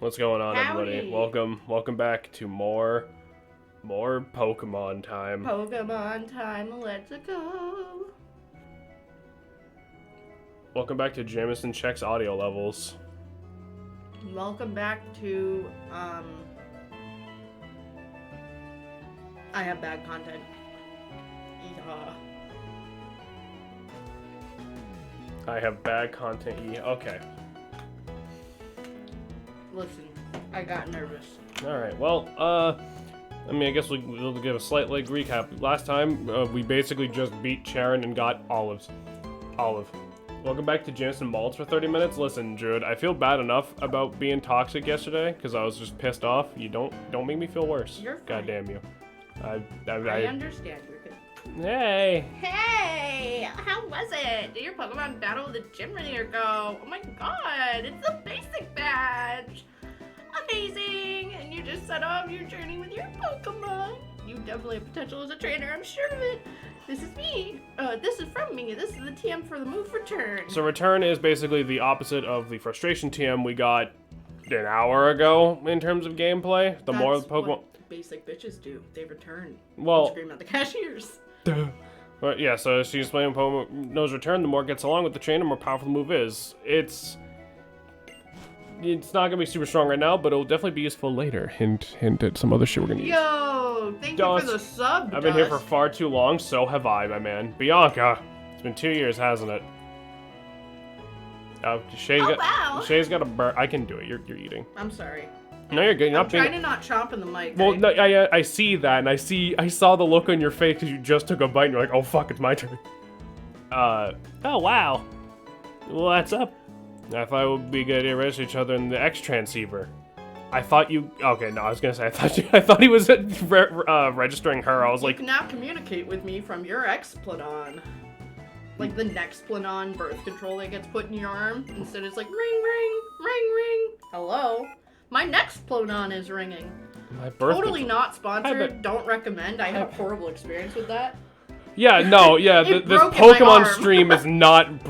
What's going on, Howdy. everybody? Welcome back to more Pokemon time. Pokemon time, let's go. Welcome back to Jameson Checks audio levels. Welcome back to, I have bad content. Yeah. I have bad content. Okay. Listen, I got nervous. Alright, well, I mean, I guess we'll give a slight recap. Last time, we basically just beat Charon and got Olive. Welcome back to Jameson Malts for 30 minutes. Listen, Druid, I feel bad enough about being toxic yesterday, because I was just pissed off. You don't make me feel worse. You're fine. God damn you. I understand. You're good. Hey! Hey! How was it? Did your Pokemon battle the gym earlier go? Oh my god, it's a basic badge! Amazing! And you just set off your journey with your Pokemon. You definitely have potential as a trainer, I'm sure of it. This is me. This is from me. This is the TM for the move Return. So Return is basically the opposite of the Frustration TM we got an hour ago in terms of gameplay. The more the Pokemon... What basic bitches do. They return. Well... Scream at the cashiers. But yeah, so as she's playing Pokemon knows Return, the more it gets along with the trainer, the more powerful the move is. It's not gonna be super strong right now, but it'll definitely be useful later. Hint at some other shit we're gonna use. Yo, thank you for the sub, I've been here for far too long, so have I, my man. Bianca, it's been 2 years, hasn't it? Shay's got a burn. I can do it. You're eating. I'm sorry. No, you're good. You're I'm trying to not chomp in the mic. Well, right? no, I see that, and I saw the look on your face because you just took a bite, and you're like, oh fuck, it's my turn. Oh wow. Well, that's up. I thought it would be good to register each other in the X transceiver. I thought you. Okay, no, I was gonna say I thought he was registering her. I was like, you can now communicate with me from your Explanon. Like the Nexplanon birth control that gets put in your arm. Instead, it's like ring, ring, ring, ring. Hello. My Nexplanon is ringing. My birth totally control. Not sponsored. Don't recommend. I had a horrible experience with that. Yeah, no, yeah. This Pokemon stream is not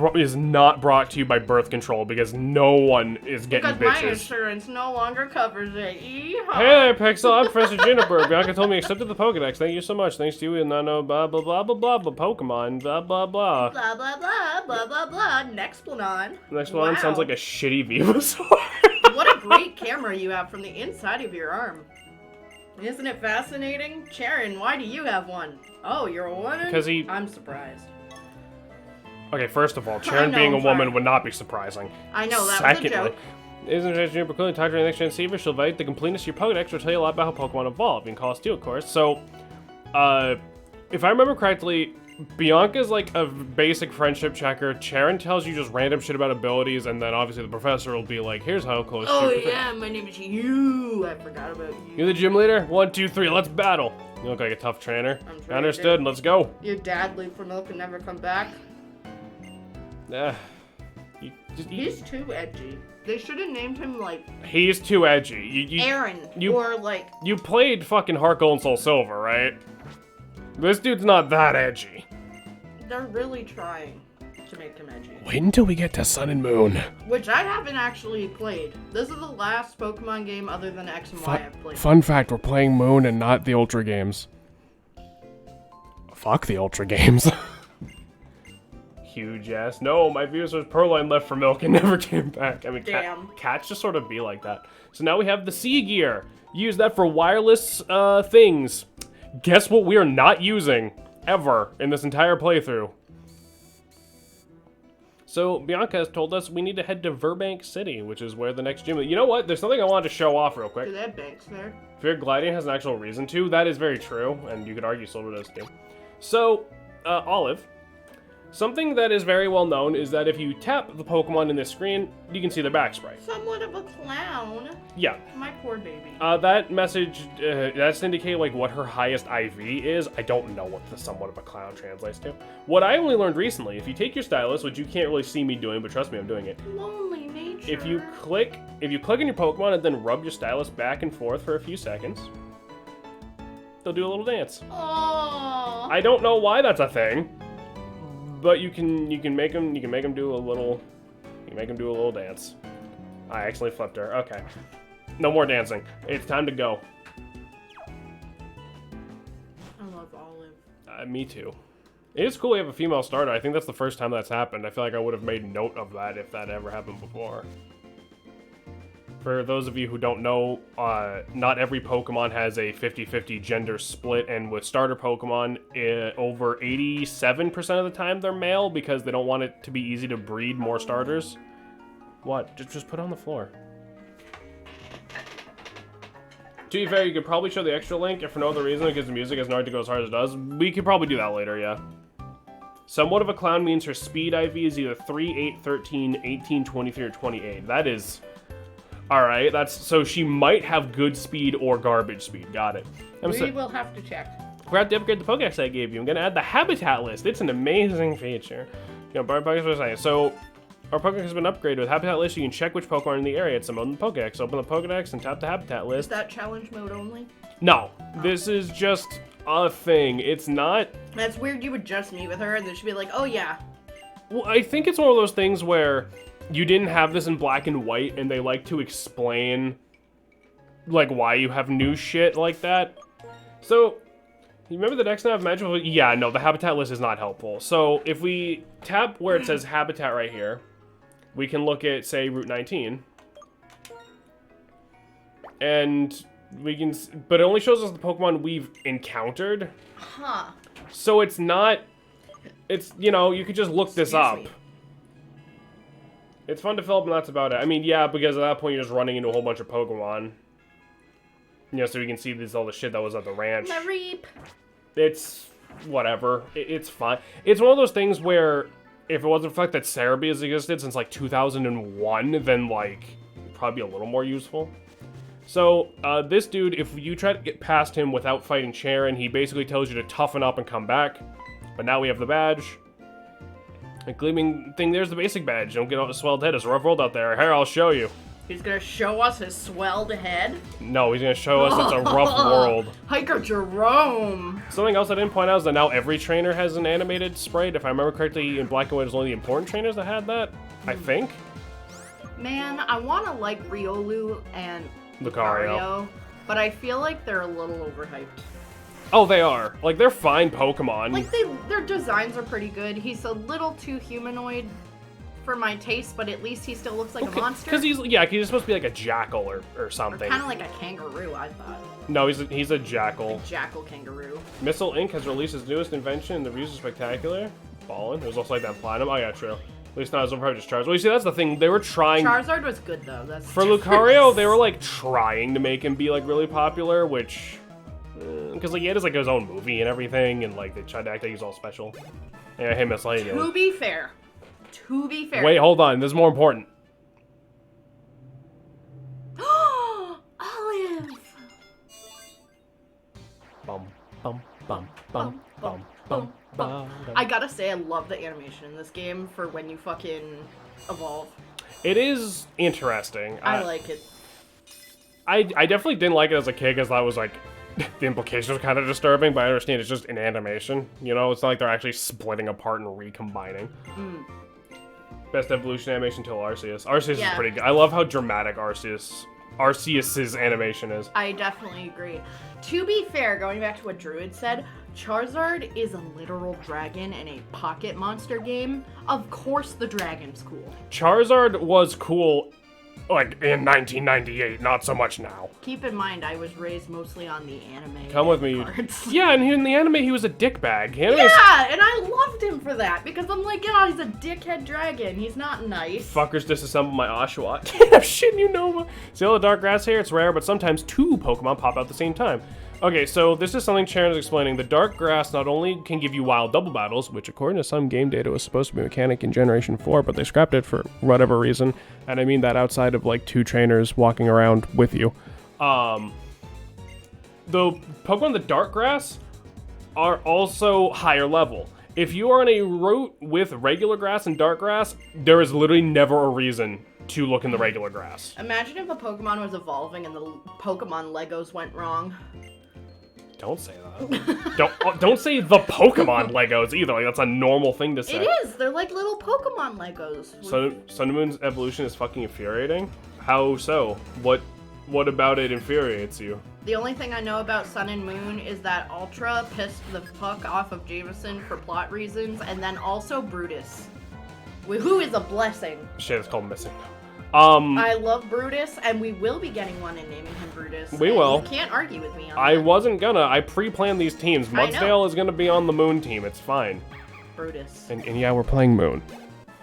brought to you by birth control because no one is getting bitches. Because my insurance no longer covers it. Yeehaw. Hey there, Pixel. I'm Professor Juniper. Bianca told me accepted the Pokedex. Thank you so much. Thanks to you and I know blah blah blah blah blah blah Pokemon blah blah blah. Blah blah blah blah blah blah. Nexplanon. Nexplanon sounds like a shitty Venusaur. What a great camera you have from the inside of your arm. Isn't it fascinating? Charon, why do you have one? Oh, you're a woman? Because I'm surprised. Okay, first of all, Charon being a woman would not be surprising. I know, that was a joke. Isn't it Juniper clearly talk to your next transceiver? She'll validate the completeness of your Pokedex. She'll tell you a lot about how Pokemon evolve. You can call us too, of course. So, if I remember correctly, Bianca's like a basic friendship checker. Charon tells you just random shit about abilities, and then obviously the professor will be like, here's how close Oh yeah, my name is you. I forgot about you. You're the gym leader? 1, 2, 3, let's battle. You look like a tough trainer. Understood, let's go. Your dad leave for milk and never come back. He's too edgy. They should have named him like... He's too edgy. Aaron, or like... You played fucking Heart Gold and Soul Silver, right? This dude's not that edgy. They're really trying to make him edgy. Wait until we get to Sun and Moon. Which I haven't actually played. This is the last Pokemon game other than X and Y I've played. Fun fact, we're playing Moon and not the Ultra games. Fuck the Ultra games. Huge ass. No, my Venusaur's Purloin left for milk and never came back. I mean, cats just sort of be like that. So now we have the Sea Gear. Use that for wireless things. Guess what we are not using ever in this entire playthrough. So Bianca has told us we need to head to Verbank City, which is where the next gym is. You know what? There's something I wanted to show off real quick. Do they have banks there? Fear Gliding has an actual reason to. That is very true, and you could argue Silver does too. So, Olive. Something that is very well known is that if you tap the Pokemon in this screen, you can see their back sprite. Somewhat of a clown. Yeah. My poor baby. That message, that's to indicate like what her highest IV is. I don't know what the somewhat of a clown translates to. What I only learned recently, if you take your stylus, which you can't really see me doing, but trust me, I'm doing it. Lonely nature. If you click on your Pokemon and then rub your stylus back and forth for a few seconds, they'll do a little dance. Aww. I don't know why that's a thing. But you can make them do a little dance. I accidentally flipped her. Okay. No more dancing. It's time to go. I love Olive. Me too. It is cool we have a female starter. I think that's the first time that's happened. I feel like I would have made note of that if that ever happened before. For those of you who don't know, not every Pokemon has a 50-50 gender split, and with starter Pokemon, over 87% of the time they're male because they don't want it to be easy to breed more starters. What? Just put it on the floor. To be fair, you could probably show the extra link if for no other reason because the music isn't hard to go as hard as it does. We could probably do that later, yeah. Somewhat of a clown means her speed IV is either 3, 8, 13, 18, 23, or 28. That is... Alright, so she might have good speed or garbage speed. Got it. We will have to check. Forgot to upgrade the Pokedex I gave you. I'm going to add the habitat list. It's an amazing feature. You know, Pokedex was saying. So, our Pokedex has been upgraded with habitat list. You can check which Pokemon are in the area. It's some of the Pokedex. Open the Pokedex and tap the habitat list. Is that challenge mode only? No. This is just a thing. It's not... That's weird you would just meet with her and then she'd be like, oh yeah. Well, I think it's one of those things where... You didn't have this in black and white, and they like to explain, like, why you have new shit like that. So, you remember the Dex now have magical? Yeah, no, the habitat list is not helpful. So, if we tap where it says habitat right here, we can look at, say, Route 19. And we can, but it only shows us the Pokemon we've encountered. Huh. So it's not, it's, you know, you could just look this up. It's fun to fill up, and that's about it. I mean, yeah, because at that point you're just running into a whole bunch of Pokemon. You know, so you can see all the shit that was at the ranch. Mareep. It's whatever. It's fine. It's one of those things where if it wasn't for the fact that Cerebi has existed since like 2001, then like it'd probably be a little more useful. So this dude, if you try to get past him without fighting Charon, he basically tells you to toughen up and come back. But now we have the badge. A gleaming thing, there's the basic badge. Don't get out a swelled head. It's a rough world out there. Here, I'll show you. He's gonna show us his swelled head? No, he's gonna show us it's a rough world. Hiker Jerome! Something else I didn't point out is that now every trainer has an animated sprite. If I remember correctly, in Black and White, it was only the important trainers that had that. I think. Man, I wanna like Riolu and Lucario, but I feel like they're a little overhyped. Oh, they are. Like, they're fine Pokemon. Like, their designs are pretty good. He's a little too humanoid for my taste, but at least he still looks like a monster. Because he's supposed to be like a jackal or something. Kind of like a kangaroo, I thought. No, he's a jackal. A jackal kangaroo. Missile Inc. has released its newest invention, and the reviews are spectacular. Fallen. It was also like that Platinum. Oh, yeah, true. At least not as overhyped as Charizard. Well, you see, that's the thing. They were trying... Charizard was good, though. That's for Lucario, they were, like, trying to make him be, like, really popular, which... Because, like, he had his own movie and everything, and, like, they tried to act like he's all special. Yeah, hey, Miss Lady. To be fair. Wait, hold on. This is more important. Olive! Bum, bum, bum, bum, bum, bum, bum. I gotta say, I love the animation in this game for when you fucking evolve. It is interesting. I like it. I definitely didn't like it as a kid because that was, like... The implication was kind of disturbing, but I understand it's just an animation. You know, it's not like they're actually splitting apart and recombining. Best evolution animation till Arceus. Arceus is pretty good. I love how dramatic Arceus's animation is. I definitely agree. To be fair, going back to what Druid said, Charizard is a literal dragon in a pocket monster game. Of course the dragon's cool. Charizard was cool, like, in 1998, not so much now. Keep in mind, I was raised mostly on the anime. Come with me. Yeah, and in the anime, he was a dickbag. Yeah, and I loved him for that, because I'm like, yeah, he's a dickhead dragon. He's not nice. Fuckers disassemble my Oshawott. I'm shitting you, Nova. See all the dark grass here? It's rare, but sometimes two Pokemon pop out at the same time. Okay, so this is something Sharon is explaining. The dark grass not only can give you wild double battles, which according to some game data was supposed to be a mechanic in Generation 4, but they scrapped it for whatever reason. And I mean that outside of like 2 trainers walking around with you. The Pokemon in the dark grass are also higher level. If you are on a route with regular grass and dark grass, there is literally never a reason to look in the regular grass. Imagine if a Pokemon was evolving and the Pokemon Legos went wrong. Don't say that. don't say the Pokemon Legos either. Like, that's a normal thing to say. It is. They're like little Pokemon Legos. Sun and Moon's evolution is fucking infuriating. How so? What What about it infuriates you? The only thing I know about Sun and Moon is that Ultra pissed the fuck off of Jameson for plot reasons, and then also Brutus, who is a blessing. Shit, it's called missing. I love Brutus, and we will be getting one and naming him Brutus. We will. You can't argue with me on I that. wasn't gonna. I pre-planned these teams. Mudsdale is gonna be on the Moon team. It's fine. Brutus. And yeah, we're playing Moon,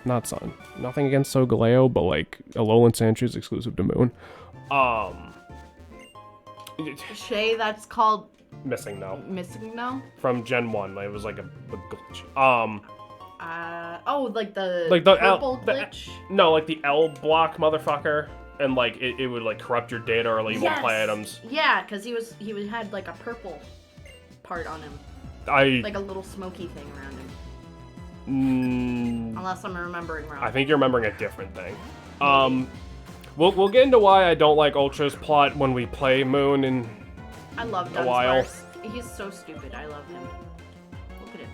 not Sun. Nothing against Solgaleo, but like Alolan Sandshrew is exclusive to Moon. Shay, that's called Missing now. Missing now? From Gen 1. It was like a glitch. Like the L, purple glitch? No, like the L block motherfucker. And like it would like corrupt your data or like you won't play items. Yeah, because he had like a purple part on him. Like a little smoky thing around him. Unless I'm remembering wrong. I think you're remembering a different thing. We'll get into why I don't like Ultra's plot when we play Moon in I love a while. He's so stupid. I love him. Look at him.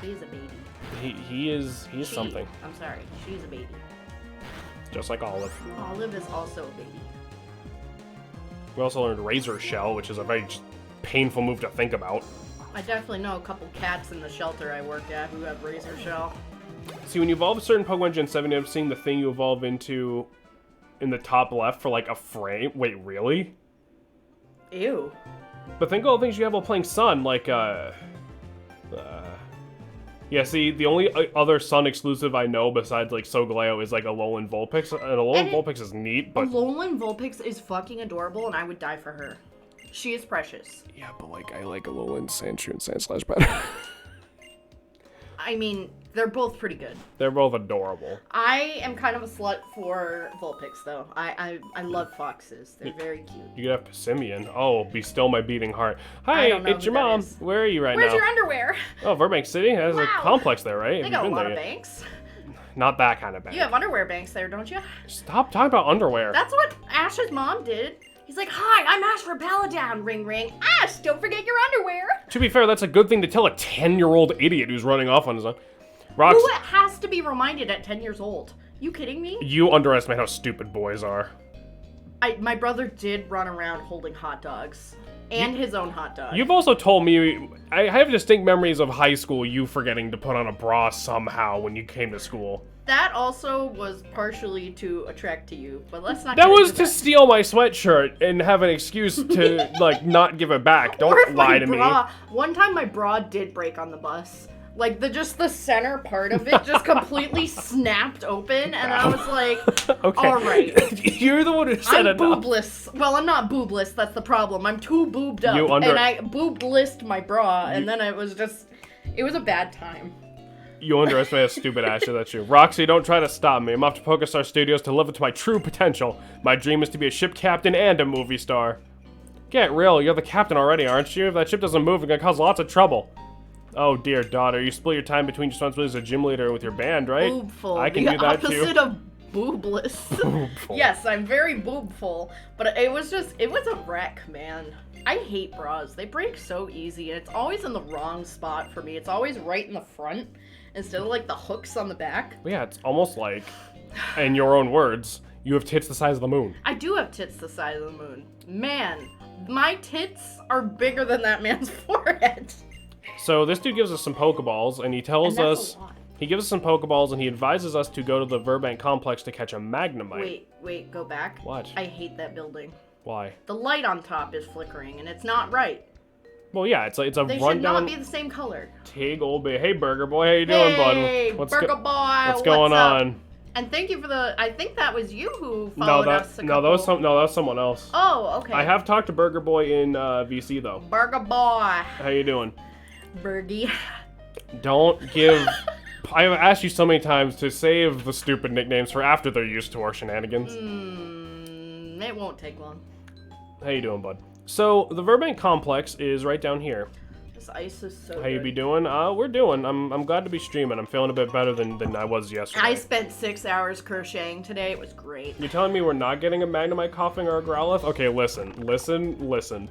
He is a baby. He is something. I'm sorry. She's a baby. Just like Olive. Olive is also a baby. We also learned Razor Shell, which is a very painful move to think about. I definitely know a couple cats in the shelter I work at who have Razor Shell. See, when you evolve a certain Pokemon Gen 7, you end up seeing the thing you evolve into in the top left for like a frame. Wait, really? Ew. But think of all the things you have while playing Sun, like, yeah, see, the only other Sun exclusive I know besides, like, Solgaleo is, like, Alolan Vulpix. And Alolan Vulpix is neat, but... Alolan Vulpix is fucking adorable, and I would die for her. She is precious. Yeah, but, like, I like Alolan Sandshrew and Sandslash better. I mean, they're both pretty good. They're both adorable. I am kind of a slut for Vulpix, though. I love foxes. They're very cute. You could have Passimian. Oh, be still my beating heart. Hi, it's your mom. Where are you right now? Where's your underwear? Oh, Burbank City? There's a complex there, right? They got a lot of banks. Not that kind of bank. You have underwear banks there, don't you? Stop talking about underwear. That's what Ash's mom did. He's like, hi, I'm Ash for Paladin, ring ring. Ash, don't forget your underwear. To be fair, that's a good thing to tell a 10-year-old idiot who's running off on his own. Who has to be reminded at 10 years old? You kidding me? You underestimate how stupid boys are. My brother did run around holding hot dogs. And his own hot dog. You've also told me, I have distinct memories of high school, you forgetting to put on a bra somehow when you came to school. That also was partially to attract to you, but let's not. That was to steal my sweatshirt and have an excuse to, like, not give it back. Don't lie to me. One time my bra did break on the bus. Like, just the center part of it just completely snapped open, and I was like, okay. All right. You're the one who said I'm enough. boobless. Well, I'm not boobless, that's the problem. I'm too boobed up, and I booblessed my bra, and then it was a bad time. You underestimate how stupid Ash is, that's true. Roxy, don't try to stop me. I'm off to PokeStar Studios to live up to my true potential. My dream is to be a ship captain and a movie star. Get real, you're the captain already, aren't you? If that ship doesn't move, it's gonna cause lots of trouble. Oh, dear daughter, you split your time between responsibilities as a gym leader with your band, right? Boobful. I can do that too. The opposite of boobless. Boobful. Yes, I'm very boobful, but it was a wreck, man. I hate bras. They break so easy, and it's always in the wrong spot for me. It's always right in the front, instead of, like, the hooks on the back. Well, yeah, it's almost like, in your own words, you have tits the size of the moon. I do have tits the size of the moon. Man, my tits are bigger than that man's forehead. So this dude gives us some Pokeballs, and he tells us... He gives us some Pokeballs, and he advises us to go to the Verbank complex to catch a Magnemite. Wait, go back. What? I hate that building. Why? The light on top is flickering, and it's not right. Well, yeah, it's a rundown... They should not be the same color. Tig old baby. Hey, Burger Boy, how you doing, bud? Hey, Burger Boy, what's going on? And thank you for I think that was you who followed us a couple... No, that was someone else. Oh, okay. I have talked to Burger Boy in VC, though. Burger Boy. How you doing? Bergie. Don't give... I've asked you so many times to save the stupid nicknames for after they're used to our shenanigans. It won't take long. How you doing, bud? So, the Verbank complex is right down here. This ice is so How you be doing? We're doing. I'm glad to be streaming. I'm feeling a bit better than I was yesterday. I spent 6 hours crocheting today. It was great. You're telling me we're not getting a Magnemite coughing or a Growlithe? Okay, listen.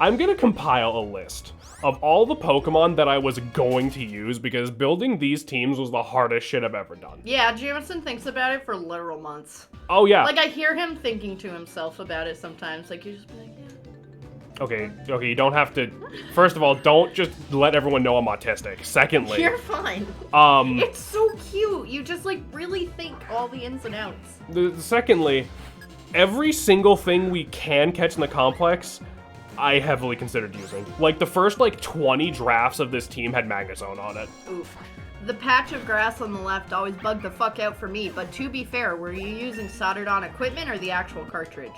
I'm gonna compile a list of all the Pokemon that I was going to use, because building these teams was the hardest shit I've ever done. Yeah, Jameson thinks about it for literal months. Oh, yeah. Like, I hear him thinking to himself about it sometimes. Like, you just be like, yeah. Okay, you don't have to... First of all, don't just let everyone know I'm autistic. Secondly... You're fine. It's so cute. You just, like, really think all the ins and outs. Secondly, every single thing we can catch in the complex, I heavily considered using. Like, the first, 20 drafts of this team had Magnezone on it. Oof. The patch of grass on the left always bugged the fuck out for me, but to be fair, were you using soldered-on equipment or the actual cartridge?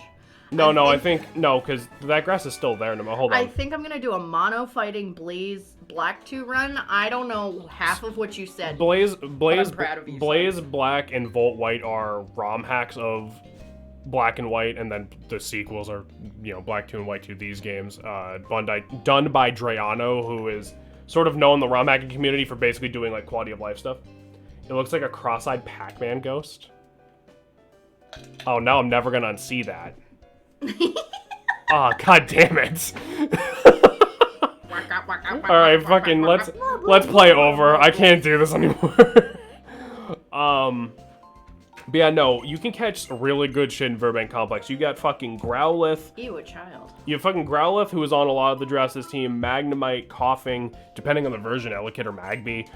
I think because that grass is still there. No, hold on. I think I'm gonna do a mono fighting Blaze Black 2 run. I don't know half of what you said. Blaze I'm proud of you, Blaze Black and Volt White are ROM hacks of Black and White, and then the sequels are, Black 2 and White 2, these games. Done by Drayano, who is sort of known in the ROM hacking community for basically doing, quality of life stuff. It looks like a cross-eyed Pac-Man ghost. Oh, now I'm never gonna unsee that. Oh, god damn it. Alright, fucking, let's play over. I can't do this anymore. But yeah, no, you can catch really good shit in Verbank Complex. You got fucking Growlithe. Ew, a child. You have fucking Growlithe, who is on a lot of the drafts this team. Magnemite, Coughing, depending on the version, Elekid or Magby.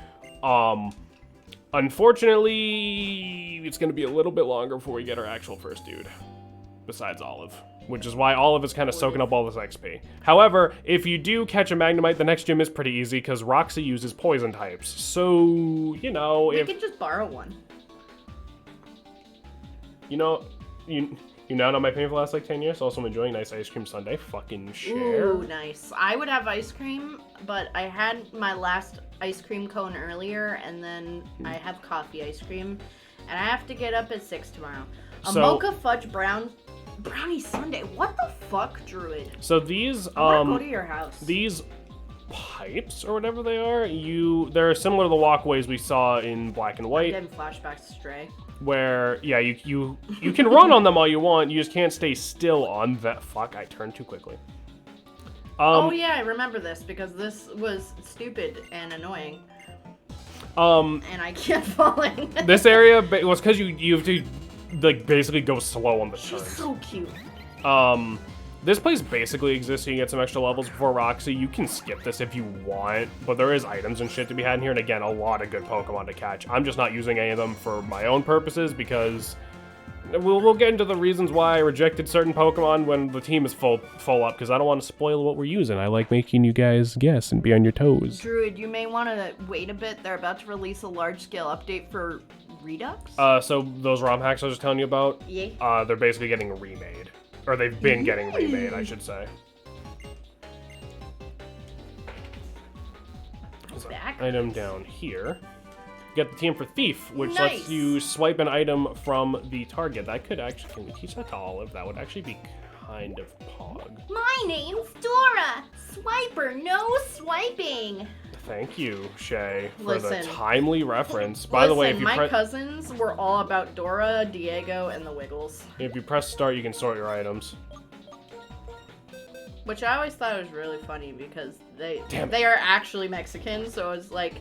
Unfortunately, it's going to be a little bit longer before we get our actual first dude. Besides Olive. Which is why Olive is kind of soaking up all this XP. However, if you do catch a Magnemite, the next gym is pretty easy, because Roxy uses poison types. So, We could just borrow one. You now know my pain for the last 10 years. Also, I'm enjoying nice ice cream sundae. Fucking share. Ooh, nice. I would have ice cream, but I had my last ice cream cone earlier, and then I have coffee ice cream, and I have to get up at 6 tomorrow. Mocha fudge brownie sundae. What the fuck, Druid? So these I wanna go to your house. These pipes or whatever they are, they're similar to the walkways we saw in Black and White. I'm getting flashbacks to Stray. Where you can run on them all you want, you just can't stay still on that. Fuck, I turned too quickly. Oh yeah, I remember this because this was stupid and annoying. And I kept falling. This area was because you have to basically go slow on the turns. She's so cute. This place basically exists so you can get some extra levels before Roxy. You can skip this if you want, but there is items and shit to be had in here, and again, a lot of good Pokemon to catch. I'm just not using any of them for my own purposes because we'll get into the reasons why I rejected certain Pokemon when the team is full up, because I don't want to spoil what we're using. I like making you guys guess and be on your toes. Druid, you may want to wait a bit. They're about to release a large-scale update for Redux? So those ROM hacks I was just telling you about, yeah. They're basically getting remade. Or they've been getting remade, I should say. Back. Item down here. Get the team for Thief, which nice. lets you swipe an item from the target. That could actually, can we teach that to Olive? That would actually be kind of pog. My name's Dora. Swiper, no swiping. Thank you, Shay, for Listen. the timely reference. By the way, if you my cousins were all about Dora, Diego, and the Wiggles. If you press start, you can sort your items. Which I always thought was really funny because they are actually Mexican, so it's like,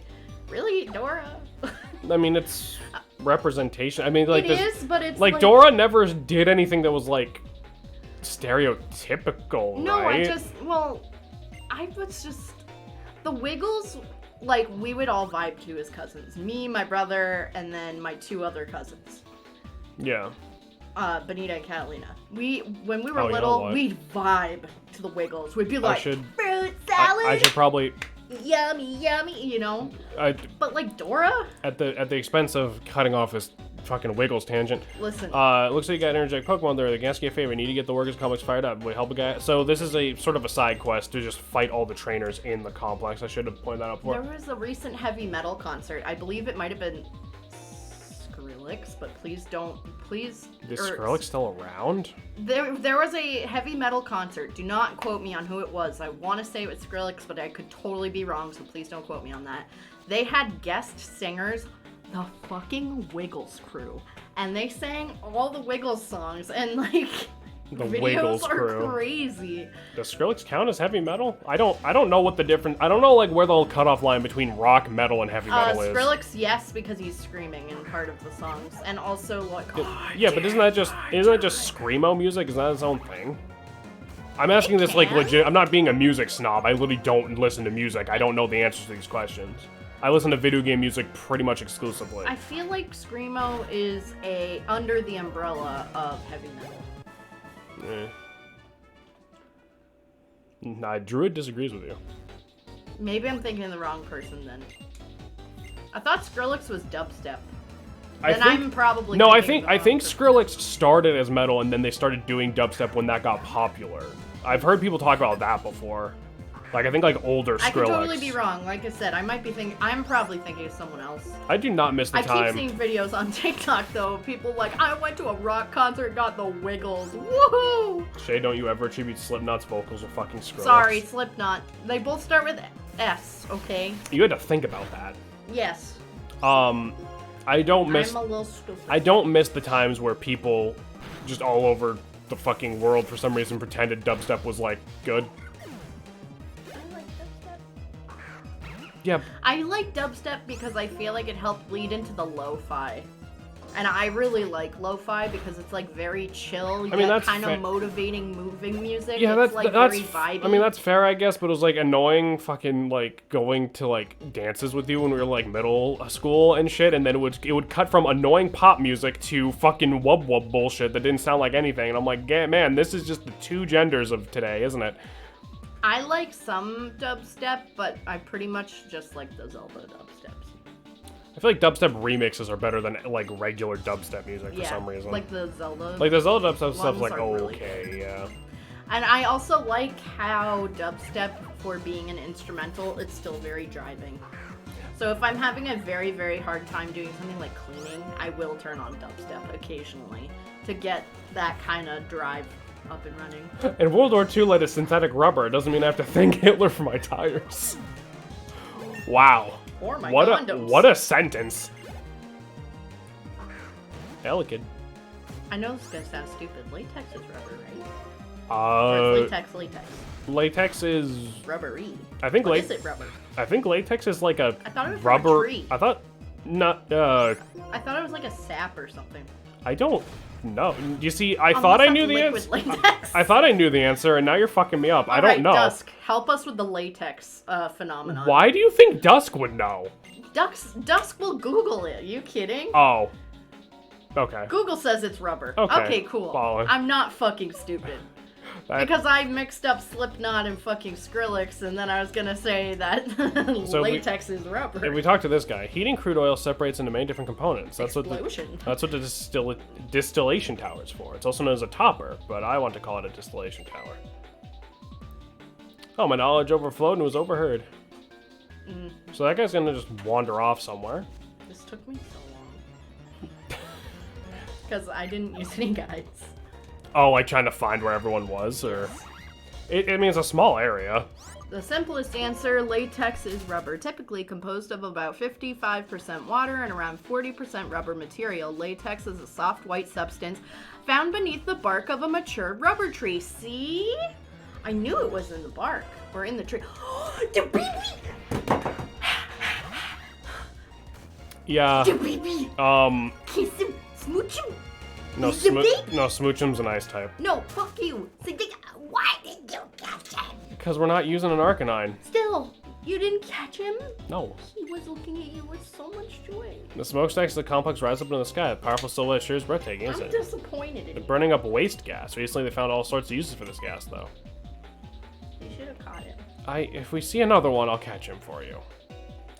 really, Dora? I mean, it's representation. I mean, it is, but it's like Dora never did anything that was stereotypical, no, right? I was just the Wiggles. We would all vibe to as cousins. Me, my brother, and then my 2 other cousins. Yeah. Benita and Catalina. When we were little, we'd vibe to the Wiggles. We'd be like, fruit salad. I should probably. Yummy, yummy, But Dora? At the expense of cutting off this fucking Wiggles tangent. Listen. Looks like you got energetic Pokemon there. They can ask you a favor. Need to get the Workers Complex fired up. Will help a guy. So this is a sort of a side quest to just fight all the trainers in the complex. I should have pointed that out before. There was a recent heavy metal concert. I believe it might have been Skrillex, but please don't. Is Skrillex still around? There was a heavy metal concert. Do not quote me on who it was. I want to say it was Skrillex, but I could totally be wrong, so please don't quote me on that. They had guest singers, the fucking Wiggles crew, and they sang all the Wiggles songs, and The videos Wiggles are crew. crazy. Does Skrillex count as heavy metal? I don't know what the difference. I don't know like where the cutoff line between rock, metal, and heavy metal is. Skrillex, yes, because he's screaming in part of the songs, and also like. Yeah, but isn't that just screamo music? Is that its own thing? I'm asking this like legit. I'm not being a music snob. I literally don't listen to music. I don't know the answers to these questions. I listen to video game music pretty much exclusively. I feel like screamo is under the umbrella of heavy metal. Nah, Druid disagrees with you. Maybe I'm thinking of the wrong person then. I thought Skrillex was dubstep. I'm probably no. I think Skrillex started as metal and then they started doing dubstep when that got popular. I've heard people talk about that before. Like I think like older Skrillex. I could totally be wrong. Like I said, I'm probably thinking of someone else. I do not miss the time. I keep seeing videos on TikTok though. People like, I went to a rock concert, got the Wiggles. Woohoo! Shay, don't you ever attribute Slipknot's vocals to fucking Skrillex? Sorry, Slipknot. They both start with S. Okay. You had to think about that. Yes. I don't miss. I'm a little stupid. I don't miss the times where people just all over the fucking world for some reason pretended dubstep was like good. Yeah. I like dubstep because I feel like it helped lead into the lo-fi. And I really like lo-fi because it's like very chill, yet kind of motivating, moving music. Yeah, it's like very vibey. I mean, that's fair, I guess, but it was like annoying fucking like going to like dances with you when we were like middle school and shit, and then it would cut from annoying pop music to fucking wub wub bullshit that didn't sound like anything. And I'm like, man, this is just the two genders of today, isn't it? I like some dubstep, but I pretty much just like the Zelda dubsteps. I feel like dubstep remixes are better than like regular dubstep music for some reason. Like the Zelda. Like the Zelda dubstep stuff's like really okay, good. Yeah. And I also like how dubstep, for being an instrumental, it's still very driving. So if I'm having a very, very hard time doing something like cleaning, I will turn on dubstep occasionally to get that kind of drive up and running. And World War II led to synthetic rubber. It doesn't mean I have to thank Hitler for my tires. Wow. Or my condoms. What a sentence. Elegant. I know this is gonna sound stupid. Latex is rubber, right? Or latex. Latex is rubbery. I think is it rubber? I think latex is like a I thought it was rubber. From a tree. I thought not. I thought it was like a sap or something. I don't know. You see, I thought I knew the answer. I thought I knew the answer, and now you're fucking me up. I don't know. Dusk, help us with the latex phenomenon. Why do you think Dusk would know? Dusk will Google it. Are you kidding? Oh. Okay. Google says it's rubber. Okay, cool. Following. I'm not fucking stupid. Because I mixed up Slipknot and fucking Skrillex, and then I was gonna say that latex is rubber. If we talk to this guy, heating crude oil separates into many different components. That's what the distillation tower is for. It's also known as a topper, but I want to call it a distillation tower. Oh, my knowledge overflowed and was overheard. So that guy's gonna just wander off somewhere. This took me so long. Because I didn't use any guides. Oh, like trying to find where everyone was, or... I mean, it's a small area. The simplest answer, latex is rubber, typically composed of about 55% water and around 40% rubber material. Latex is a soft white substance found beneath the bark of a mature rubber tree. See? I knew it was in the bark, or in the tree. The baby! Yeah. The baby! Kiss him, smooch him! No, Smoochum's an ice type. No, fuck you. Why did you catch him? Because we're not using an Arcanine. Still, you didn't catch him? No. He was looking at you with so much joy. The smokestacks of the complex rise up into the sky. The powerful silhouette sure is breathtaking, isn't it? I'm disappointed in They're burning up waste gas. Recently, they found all sorts of uses for this gas, though. You should have caught him. If we see another one, I'll catch him for you.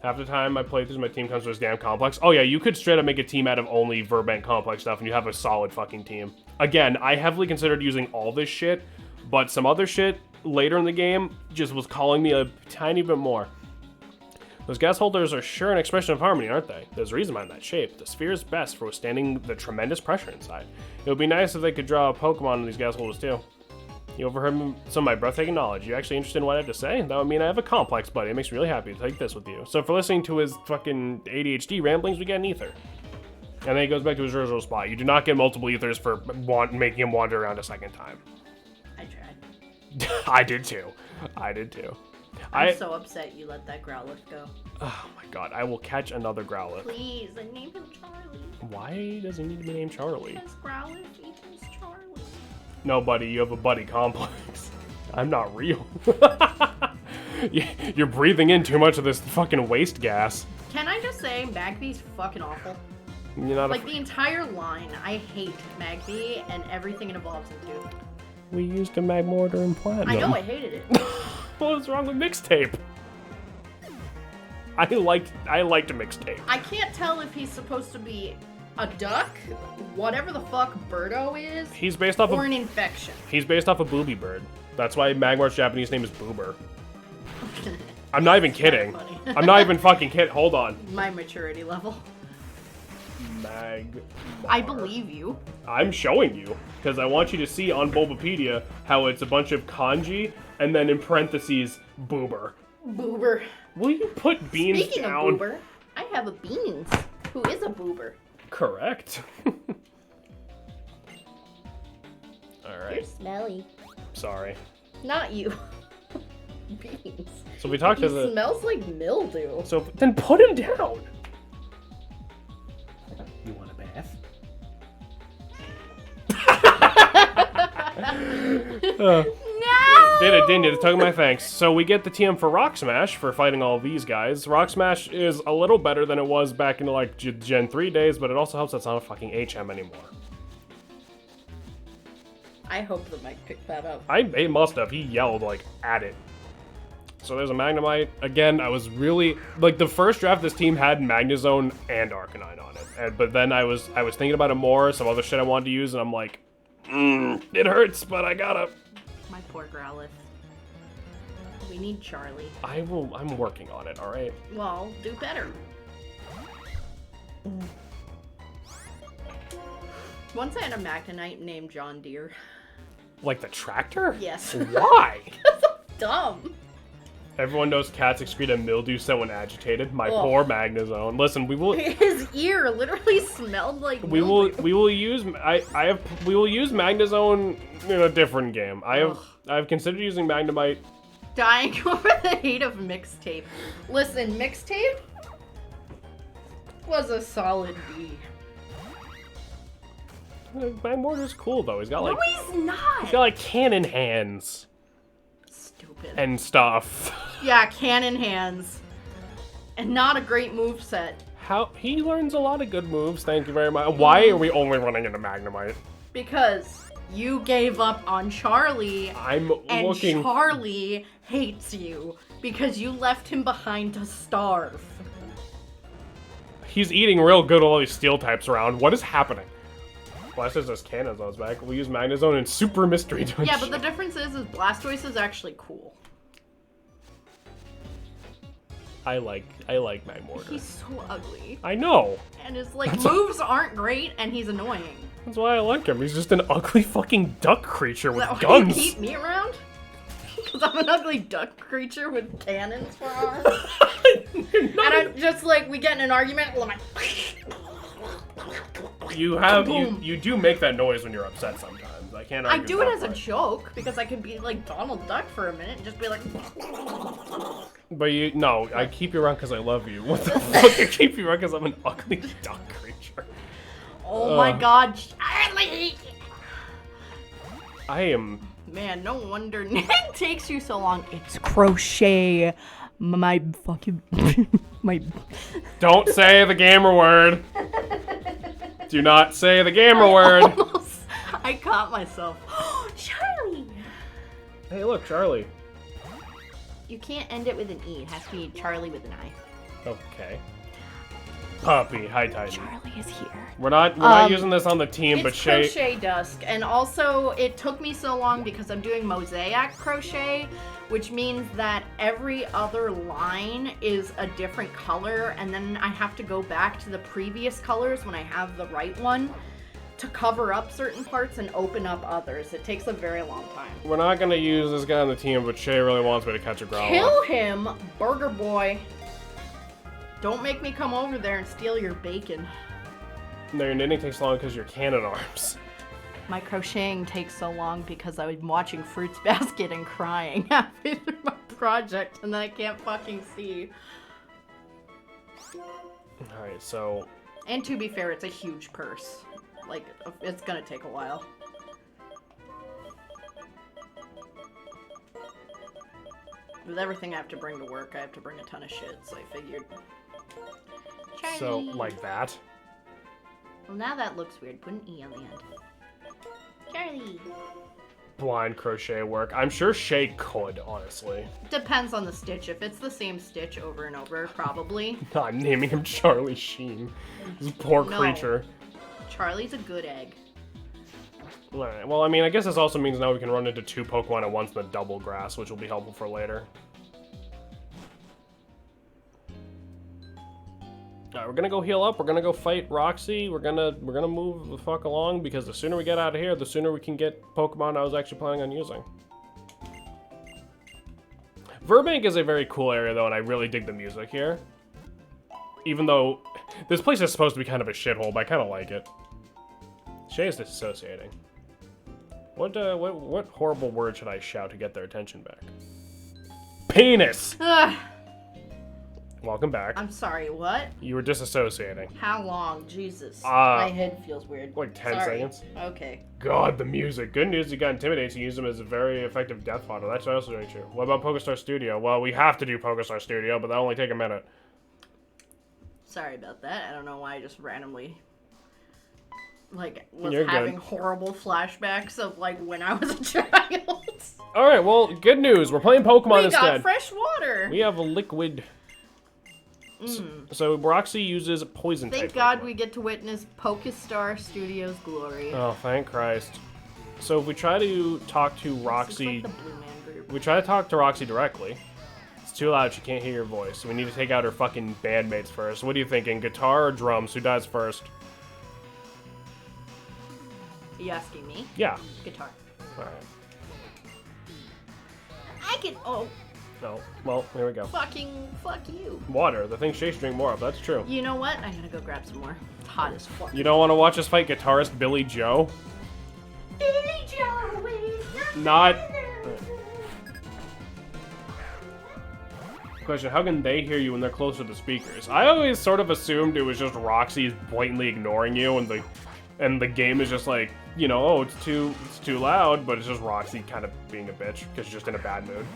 Half the time I play through, my team comes to this damn complex. Oh yeah, you could straight up make a team out of only Verbank complex stuff and you have a solid fucking team. Again, I heavily considered using all this shit, but some other shit later in the game just was calling me a tiny bit more. Those gas holders are sure an expression of harmony, aren't they? There's a reason behind that shape. The sphere is best for withstanding the tremendous pressure inside. It would be nice if they could draw a Pokemon in these gas holders too. You overheard some of my breathtaking knowledge. You actually interested in what I have to say? That would mean I have a complex, buddy. It makes me really happy to take this with you. So for listening to his fucking ADHD ramblings, we get an ether. And then he goes back to his original spot. You do not get multiple ethers for making him wander around a second time. I tried. I did too. I did too. I'm so upset you let that Growlithe go. Oh my god, I will catch another Growlithe. Please, I named him Charlie. Why does he need to be named Charlie? Because Growlithe equals Charlie. No, buddy, you have a buddy complex. I'm not real. You're breathing in too much of this fucking waste gas. Can I just say, Magby's fucking awful. You're not like, the entire line, I hate Magby and everything it evolves into. We used a Magmortar and Platinum. I know, I hated it. What was wrong with Mixtape? I liked Mixtape. I can't tell if he's supposed to be a duck, whatever the fuck Birdo is, He's based off or of an infection. He's based off of Booby Bird. That's why Magmar's Japanese name is Boober. I'm not even kidding. I'm not even fucking kidding. Hold on. My maturity level. Magmar. I believe you. I'm showing you because I want you to see on Bulbapedia how it's a bunch of kanji and then in parentheses Boober. Boober. Will you put Beans Speaking down? of Boober, I have a Beans, who is a Boober. Correct. All right. You're smelly. Sorry. Not you. Beans. So we talked He to the. smells like mildew. So then put him down. You want a bath? No! Did it, didn't you? Took my thanks. So we get the TM for Rock Smash for fighting all these guys. Rock Smash is a little better than it was back in like Gen 3 days, but it also helps that it's not a fucking HM anymore. I hope the mic picked that up. It must have. He yelled like at it. So there's a Magnemite. Again, I was really like the first draft. This team had Magnezone and Arcanine on it, but then I was thinking about it more. Some other shit I wanted to use, and I'm like, it hurts, but I gotta. My poor Growlithe. We need Charlie. I'm working on it. All right. Well, do better. Once I had a Magnetite named John Deere. Like the tractor? Yes. Why? Because I'm dumb. Everyone knows cats excrete a mildew scent when agitated. My Ugh. poor Magnezone. Listen, we will. His ear literally smelled like mildew. We will use Magnezone in a different game. I've considered using Magnemite. Dying over the hate of Mixtape. Listen, Mixtape was a solid B. Magmortar's cool though. He's got like No, he's not. he's got like cannon hands Stupid. and stuff. Yeah, cannon hands. And not a great moveset. How he learns a lot of good moves. Thank you very much. Why are we only running into Magnemite? Because you gave up on Charlie. I'm and looking. Charlie hates you because you left him behind to starve. He's eating real good with all these steel types around. What is happening? Blastoise's Cannonzone's back. We'll use Magnezone and Super Mystery Dungeon. Yeah, but the difference is Blastoise is actually cool. I like Magmortar. He's so ugly. I know. And his moves aren't great and he's annoying. That's why I like him. He's just an ugly fucking duck creature Is with that why you guns. keep me around? Because I'm an ugly duck creature with cannons for arms. And I'm just like, we get in an argument, and I'm like, you do make that noise when you're upset sometimes. I can't argue I do it that as a part. joke because I could be like Donald Duck for a minute and just be like. But I keep you around because I love you. What the fuck? I keep you around because I'm an ugly duck creature. Oh my god, Charlie! I am. Man, no wonder it takes you so long. It's crochet. My fucking my. Don't say the gamer word. Do not say the gamer word. I caught myself. Charlie! Hey, look, Charlie. You can't end it with an E. It has to be Charlie with an I. Okay. Puppy, hi Titan. Charlie is here. We're not using this on the team, but It's Shay. crochet dusk, and also it took me so long because I'm doing mosaic crochet, which means that every other line is a different color, and then I have to go back to the previous colors when I have the right one to cover up certain parts and open up others. It takes a very long time. We're not gonna use this guy on the team, but Shay really wants me to catch a Growlithe. Kill him, Burger Boy. Don't make me come over there and steal your bacon. No, your knitting takes long because you're cannon arms. My crocheting takes so long because I'm watching Fruits Basket and crying halfway through my project, and then I can't fucking see. Alright, so... And to be fair, it's a huge purse. Like, it's gonna take a while. With everything I have to bring to work, I have to bring a ton of shit, so I figured... Charlie. So, like that? Well, now that looks weird. Put an E on the end. Charlie! Blind crochet work. I'm sure Shay could, honestly. Depends on the stitch. If it's the same stitch over and over, probably. I'm naming him Charlie Sheen. This poor creature. Charlie's a good egg. Alright, well, I mean, I guess this also means now we can run into 2 Pokemon at once in the double grass, which will be helpful for later. Alright, we're gonna go heal up, we're gonna go fight Roxy, we're gonna move the fuck along, because the sooner we get out of here, the sooner we can get Pokemon I was actually planning on using. Burbank is a very cool area, though, and I really dig the music here. Even though this place is supposed to be kind of a shithole, but I kind of like it. Shay is disassociating. What horrible word should I shout to get their attention back? Penis! Ugh. Welcome back. I'm sorry, what? You were disassociating. How long? Jesus. My head feels weird. Like 10 Sorry. seconds. Okay. God, the music. Good news, you got Intimidate to use them as a very effective death fodder. That's also very true. What about Pokestar Studio? Well, we have to do Pokestar Studio, but that'll only take a minute. Sorry about that. I don't know why I just randomly... Like, was You're having good. horrible flashbacks of, like, when I was a child. Alright, well, good news. We're playing Pokemon We instead. got fresh water! We have a liquid... So Roxy uses poison type. Thank God Pokemon. we get to witness Pokestar Studios' glory. Oh, thank Christ. So if we try to talk to This Roxy... is like the Blue Man Group. We try to talk to Roxy directly. It's too loud, she can't hear your voice. So we need to take out her fucking bandmates first. What are you thinking, guitar or drums? Who dies first? Are you asking me? Yeah. Guitar. Alright. I can... Oh, No. Well, here we go. fuck you. Water. The thing Shay should drink more of. That's true. You know what? I'm gonna go grab some more. It's hot as fuck. You don't want to watch us fight guitarist Billy Joe? Billy Joe is Not... Question, how can they hear you when they're close to the speakers? I always sort of assumed it was just Roxy blatantly ignoring you and the game is just like, you know, oh, it's too loud, but it's just Roxy kind of being a bitch because she's just in a bad mood.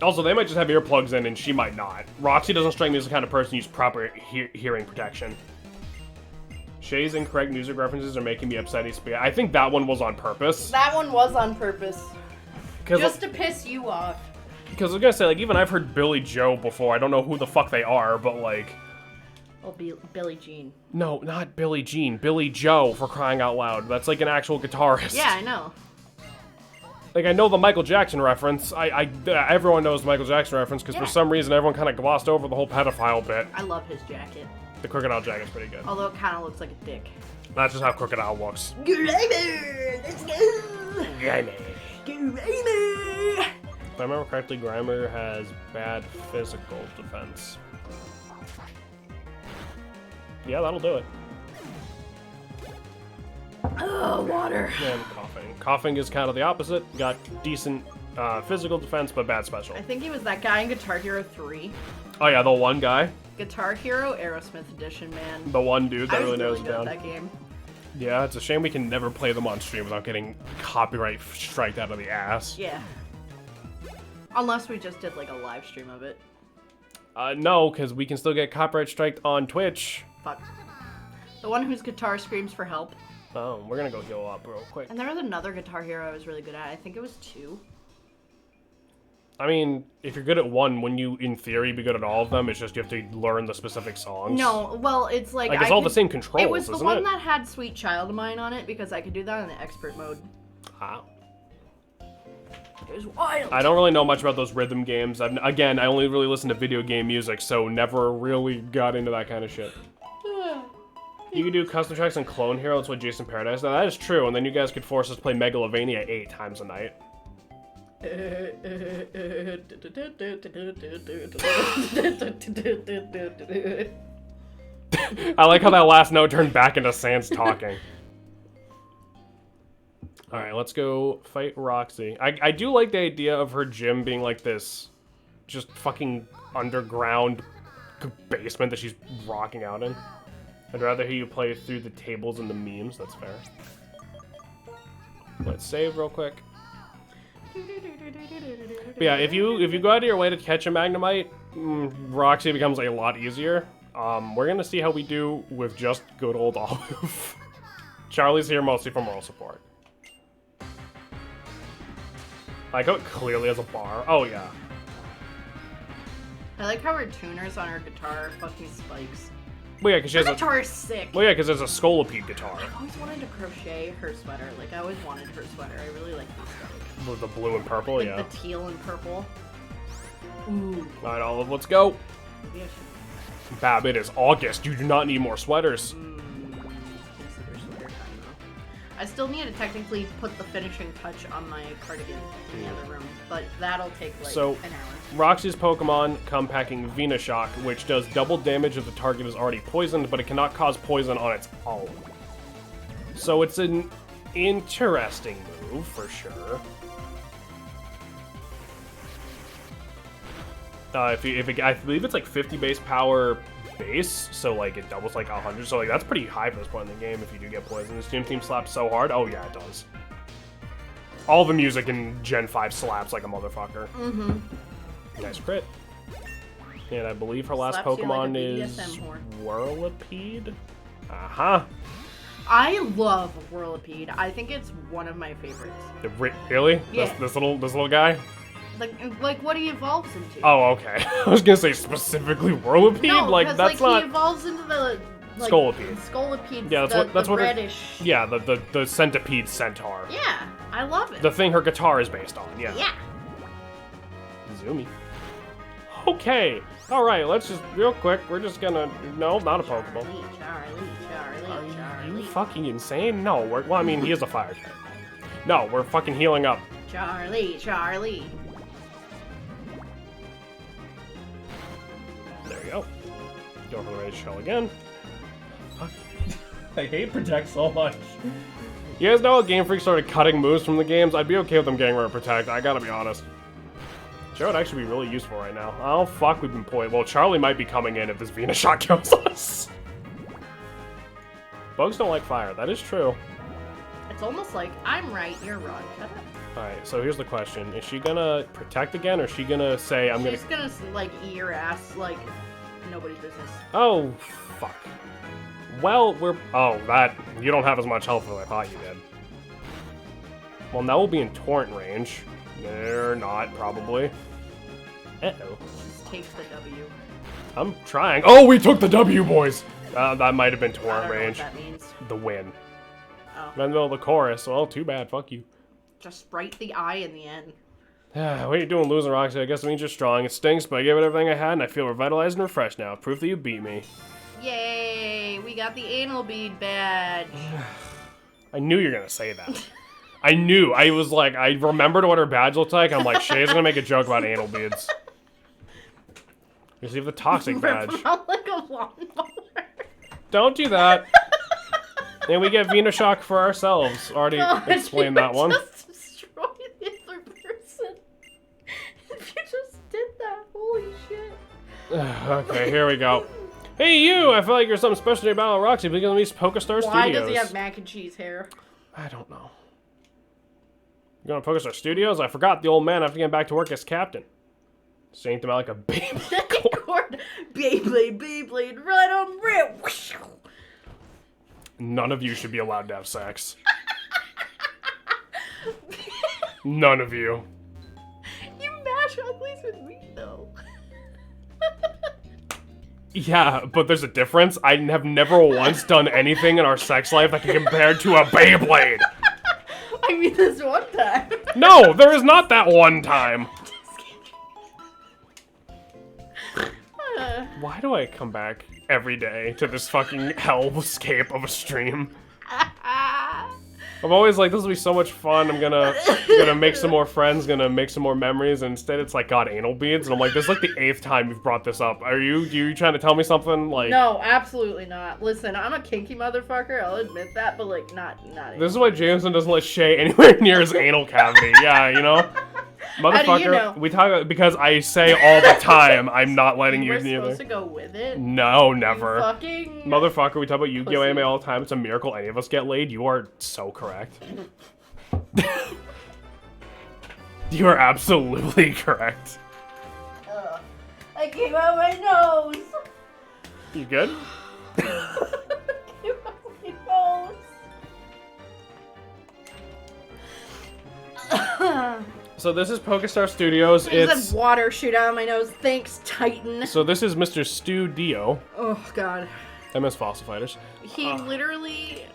Also, they might just have earplugs in and she might not. Roxy doesn't strike me as the kind of person who uses proper hearing protection. Shay's incorrect music references are making me upset. I think that one was on purpose. That one was on purpose. Just to piss you off. Because I was gonna say, like, even I've heard Billy Joe before. I don't know who the fuck they are, but like... Oh, Billie Jean. No, not Billie Jean. Billy Joe, for crying out loud. That's like an actual guitarist. Yeah, I know. Like, I know the Michael Jackson reference. Everyone knows the Michael Jackson reference, because for some reason everyone kind of glossed over the whole pedophile bit. I love his jacket. The Crocodile jacket's pretty good. Although it kind of looks like a dick. That's just how Crocodile looks. Grimer! Let's go! Grimer. Grimer! If I remember correctly, Grimer has bad physical defense. Yeah, that'll do it. Oh, water. And coughing. Coughing is kind of the opposite. Got decent physical defense, but bad special. I think he was that guy in Guitar Hero 3. Oh yeah, the one guy. Guitar Hero Aerosmith Edition, man. The one dude that I was really knows good it down. at that game. Yeah, it's a shame we can never play them on stream without getting copyright striked out of the ass. Yeah. Unless we just did like a live stream of it. No, because we can still get copyright striked on Twitch. Fuck. The one whose guitar screams for help. Oh, we're gonna go heal up real quick. And there was another Guitar Hero I was really good at. I think it was 2. I mean, if you're good at one, wouldn't you, in theory, be good at all of them? It's just you have to learn the specific songs. No, well, it's like Like, it's all the same controls, It was the isn't one it? that had Sweet Child of Mine on it because I could do that in the expert mode. Ah. It was wild. I don't really know much about those rhythm games. Again, I only really listen to video game music, so never really got into that kind of shit. You could do custom tracks on Clone Hero, that's what Jason Paradise. Now, that is true, and then you guys could force us to play Megalovania 8 times a night. I like how that last note turned back into Sans talking. Alright, let's go fight Roxy. I do like the idea of her gym being like this just fucking underground basement that she's rocking out in. I'd rather hear you play through the tables and the memes, that's fair. Let's save real quick. But yeah, if you go out of your way to catch a Magnemite, Roxy becomes a lot easier. We're gonna see how we do with just good old Olive. Charlie's here mostly for moral support. Like how it clearly has a bar. Oh yeah. I like how her tuners on her guitar are fucking spikes. Well yeah, because she has Her guitar is sick. Well yeah, because there's a Scolipede guitar. I've always wanted to crochet her sweater. Like I always wanted her sweater. I really like this stuff. With the blue and purple, Like yeah. the teal and purple. Ooh. Alright, Olive, let's go. Maybe I should Bab, it is August. You do not need more sweaters. consider sweater time though. I still need to technically put the finishing touch on my cardigan in the other room, but that'll take like So, an hour. Roxy's Pokemon come packing Venoshock, which does double damage if the target is already poisoned, but it cannot cause poison on its own. So it's an interesting move, for sure. I believe it's like 50 base power base, so like it doubles like 100, so like that's pretty high for this point in the game if you do get poisoned. This team slaps so hard. Oh yeah, it does. All the music in Gen 5 slaps like a motherfucker. Mm-hmm. Nice crit. And I believe her last Slaps you like Pokemon a is BDSM horn. Whirlipede. Uh-huh. I love Whirlipede. I think it's one of my favorites. Really? Yeah. This little guy? Like what he evolves into. Oh, okay. I was gonna say specifically Whirlipede. No, like because that's like not he evolves into the like, Scolipede. Scolipede. Yeah, that's what reddish. Yeah, the centipede centaur. Yeah, I love it. The thing her guitar is based on. Yeah. Yeah. Zoomy. Okay. All right. Let's just real quick. We're just gonna no, not a Pokeball. Charlie. Are you fucking insane? No. Well, I mean, he is a fire type. No, we're fucking healing up. Charlie. There you go. Go for the Rage Shell again. I hate Protect so much. You guys know how Game Freak started cutting moves from the games? I'd be okay with them getting rid of Protect, I gotta be honest. Sure, would actually be really useful right now. Oh, fuck, we've been poisoned. Well, Charlie might be coming in if this Venoshock kills us. Bugs don't like fire, that is true. It's almost like I'm right, you're wrong. Shut up. Alright, so here's the question. Is she gonna Protect again, or is she gonna say, She's gonna like eat your ass like nobody's business. Oh, fuck. Well, oh, you don't have as much health as I thought you did. Well, now we'll be in torrent range. They're not, probably. Uh-oh. Just takes the W. I'm trying. Oh, we took the W, boys! That might have been I torrent don't know range. what that means. The win. Oh. In the middle of the chorus. Well, too bad. Fuck you. Just write the I in the end. What are you doing losing, Roxy? I guess it means you're strong. It stinks, but I gave it everything I had, and I feel revitalized and refreshed now. Proof that you beat me. Yay! We got the anal bead badge. I knew you were gonna say that. I knew. I was like, I remembered what her badge looked like. I'm like, Shay's gonna make a joke about anal beads. Receive the toxic badge. Rip 'em out like a lawnmower. Don't do that. And we get Venoshock for ourselves. Already explained that one. Just destroy the other person. If you just did that, holy shit. Okay, here we go. Hey, you! I feel like you're something special to your Battle Roxy because of these PokeStar Studios. Why does he have mac and cheese hair? I don't know. You going to PokeStar Studios? I forgot the old man after getting back to work as captain. Saying them out like a baby. Beyblade, right on rip. None of you should be allowed to have sex. None of you. You mash uglies with me, though. Yeah, but there's a difference. I have never once done anything in our sex life that can compare to a Beyblade. I mean, this one time. No, there is not that one time. Why do I come back every day to this fucking hellscape of a stream? I'm always like, this will be so much fun. I'm gonna make some more friends, gonna make some more memories. And instead, it's like, God, anal beads. And I'm like, this is like the 8th time you've brought this up. Are you trying to tell me something? Like, no, absolutely not. Listen, I'm a kinky motherfucker. I'll admit that, but like, not. This is why Jameson doesn't let Shay anywhere near his anal cavity. Yeah, you know. Motherfucker, How do you know? We talk because I say all the time, I'm not letting you were near supposed there. to go with it. No, never. You fucking Motherfucker, we talk about Yu-Gi-Oh! pussy. Anime all the time. It's a miracle any of us get laid. You are so correct. You are absolutely correct. I came out my nose. You good? Came out my nose. So this is Pokestar Studios. There's a water shoot out of my nose. Thanks, Titan. So this is Mr. Stu Dio. Oh, God. MS Fossil Fighters. He literally...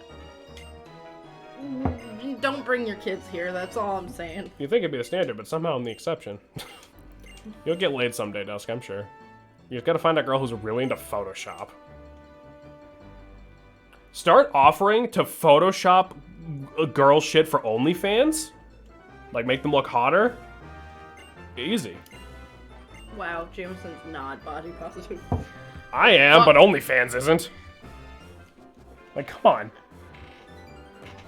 Don't bring your kids here, that's all I'm saying. You think it'd be the standard, but somehow I'm the exception. You'll get laid someday, Dusk, I'm sure. You just gotta find a girl who's really into Photoshop. Start offering to Photoshop a girl shit for OnlyFans? Like, make them look hotter? Easy. Wow, Jameson's not body positive. I am, but OnlyFans isn't. Like, come on.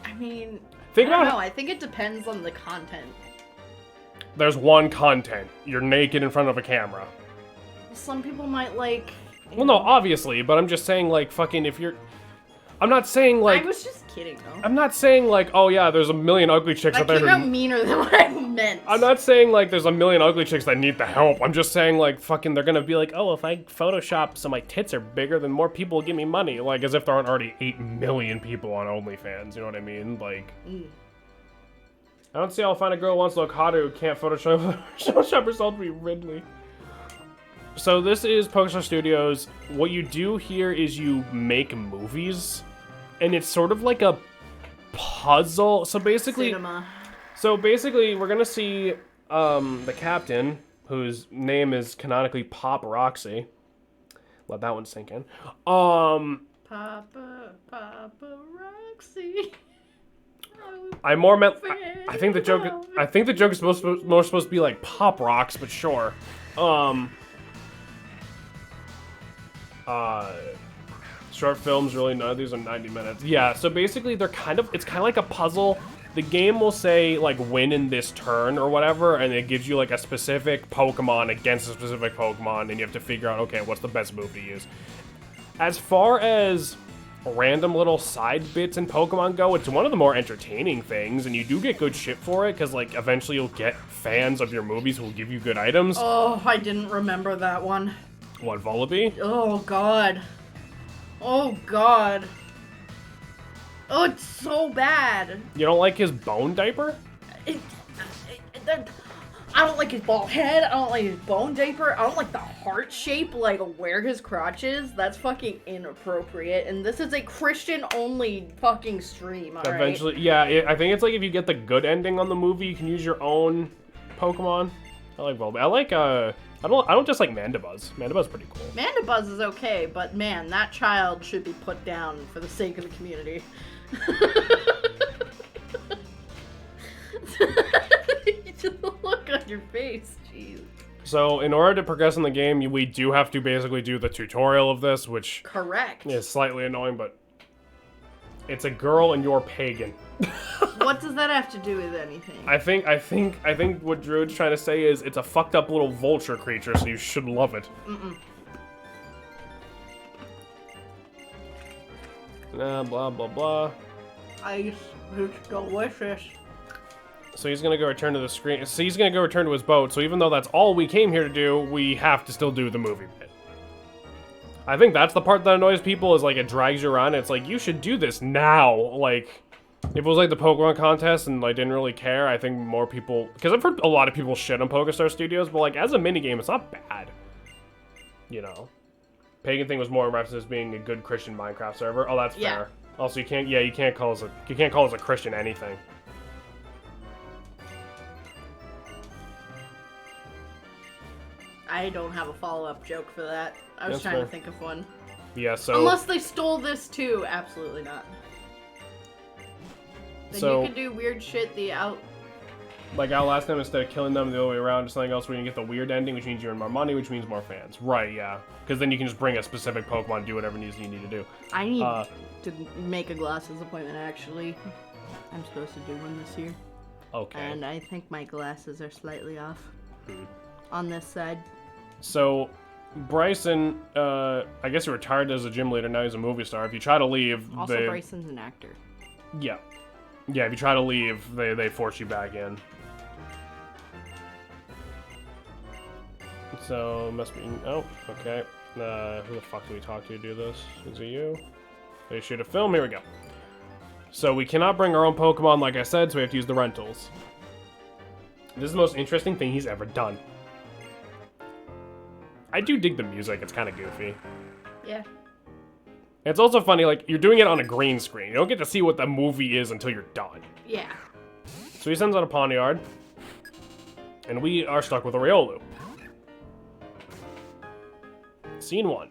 I mean, Think I don't about know. I think it depends on the content. There's one content. You're naked in front of a camera. Some people might like... Well, no, obviously, but I'm just saying, like, fucking, if you're... I'm not saying, like... I was just kidding, though. I'm not saying, like, oh, yeah, there's a million ugly chicks out That there came who... out meaner than what I meant. I'm not saying, like, there's a million ugly chicks that need the help. I'm just saying, like, fucking, they're gonna be like, oh, if I Photoshop so my tits are bigger, then more people will give me money. Like, as if there aren't already 8 million people on OnlyFans, you know what I mean? Like... I don't see how I'll find a girl who wants to look hotter who can't Photoshop herself to be Ridley. So this is Pokestar Studios. What you do here is you make movies, and it's sort of like a puzzle. So basically, we're gonna see the captain, whose name is canonically Pop Roxy. Let that one sink in. Papa Roxy. I more meant. I think the joke. I think the joke is more supposed to be like Pop Rocks, but sure. Short films, really, none of these are 90 minutes. Yeah, so basically it's kind of like a puzzle. The game will say, like, win in this turn or whatever, and it gives you, like, a specific Pokemon against a specific Pokemon, and you have to figure out, okay, what's the best move to use. As far as random little side bits in Pokemon go, it's one of the more entertaining things, and you do get good shit for it, because, like, eventually you'll get fans of your movies who will give you good items. Oh, I didn't remember that one. What, Volibee? Oh, God. Oh, God. Oh, it's so bad. You don't like his bone diaper? I don't like his bald head. I don't like his bone diaper. I don't like the heart shape, like where his crotch is. That's fucking inappropriate. And this is a Christian-only fucking stream, alright? Eventually, yeah, I think it's like if you get the good ending on the movie, you can use your own Pokemon. I like Volibee. I like, I don't just like Mandibuzz. Mandibuzz pretty cool. Mandibuzz is okay, but man, that child should be put down for the sake of the community. Just the look on your face, jeez. So, in order to progress in the game, we do have to basically do the tutorial of this, which correct is slightly annoying, but it's a girl and you're pagan. What does that have to do with anything? I think what Druid's trying to say is it's a fucked up little vulture creature, so you should love it. Blah blah blah. Ice is delicious. So he's gonna go return to the screen. So he's gonna go return to his boat. So even though that's all we came here to do, we have to still do the movie bit. I think that's the part that annoys people, is like it drags you around. It's like, you should do this now. Like, if it was like the Pokemon contest and I didn't really care, I think more people, because I've heard a lot of people shit on Pokestar Studios, but like as a minigame, it's not bad. You know, Pagan thing was more in reference as being a good Christian Minecraft server. Oh, that's fair. Also, you can't call us a Christian anything. I don't have a follow-up joke for that. I was trying to think of one. Yeah, so... Unless they stole this too. Absolutely not. Then So, you could do weird shit like outlast them instead of killing them the other way around, or something else where you get the weird ending, which means you earn more money, which means more fans. Right, yeah. Because then you can just bring a specific Pokemon and do whatever you need to do. I need to make a glasses appointment, actually. I'm supposed to do one this year. Okay. And I think my glasses are slightly off on this side. So, Bryson, I guess he retired as a gym leader, now he's a movie star. If you try to leave, Also, Bryson's an actor. Yeah. Yeah, if you try to leave, they force you back in. So, must be... Oh, okay. Who the fuck do we talk to do this? Is it you? They shoot a film? Here we go. So, we cannot bring our own Pokemon, like I said, so we have to use the rentals. This is the most interesting thing he's ever done. I do dig the music, it's kind of goofy. Yeah. It's also funny, like, you're doing it on a green screen. You don't get to see what the movie is until you're done. Yeah. So he sends out a Pawniard, and we are stuck with a Riolu. Scene 1.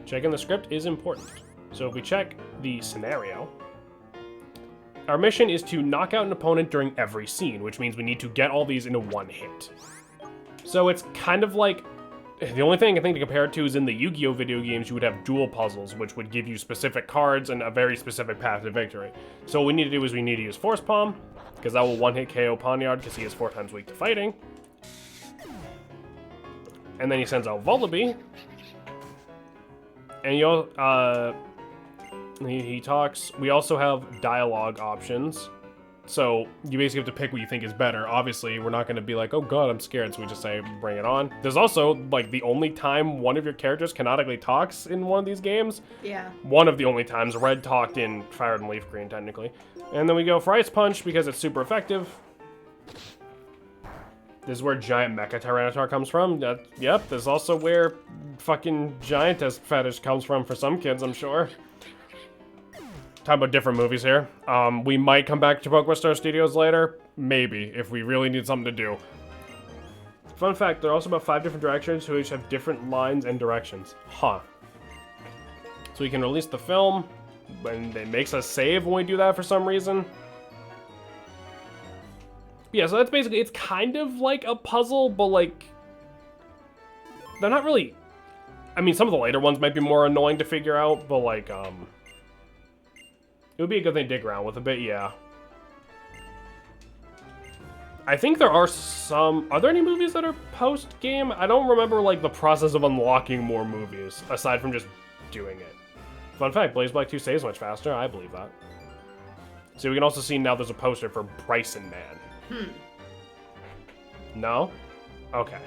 Checking the script is important. So if we check the scenario, our mission is to knock out an opponent during every scene, which means we need to get all these into one hit. So it's kind of like, the only thing I think to compare it to is in the Yu-Gi-Oh! Video games, you would have dual puzzles, which would give you specific cards and a very specific path to victory. So what we need to do is we need to use Force Palm, because that will one-hit KO Pawniard, because he is 4 times weak to fighting. And then he sends out Vullaby. And he talks. We also have dialogue options. So you basically have to pick what you think is better. Obviously, we're not going to be like, oh god, I'm scared, so we just say, bring it on. There's also, like, the only time one of your characters canonically talks in one of these games. Yeah. One of the only times. Red talked in Fire and Leaf Green, technically. And then we go for Ice Punch, because it's super effective. This is where Giant Mecha Tyranitar comes from. Yep, this is also where fucking Giantess fetish comes from for some kids, I'm sure. Talking about different movies here. We might come back to Pokemon Star Studios later. Maybe, if we really need something to do. Fun fact, there are also about 5 different directions who each have different lines and directions. Huh. So we can release the film, and it makes us save when we do that for some reason. Yeah, so that's basically, it's kind of like a puzzle, but like, they're not really, I mean, some of the later ones might be more annoying to figure out, but like, it would be a good thing to dig around with a bit, yeah. I think there are there any movies that are post-game? I don't remember, like, the process of unlocking more movies, aside from just doing it. Fun fact, Blaze Black 2 saves much faster, I believe that. So we can also see now there's a poster for Bryson Man. No? Okay.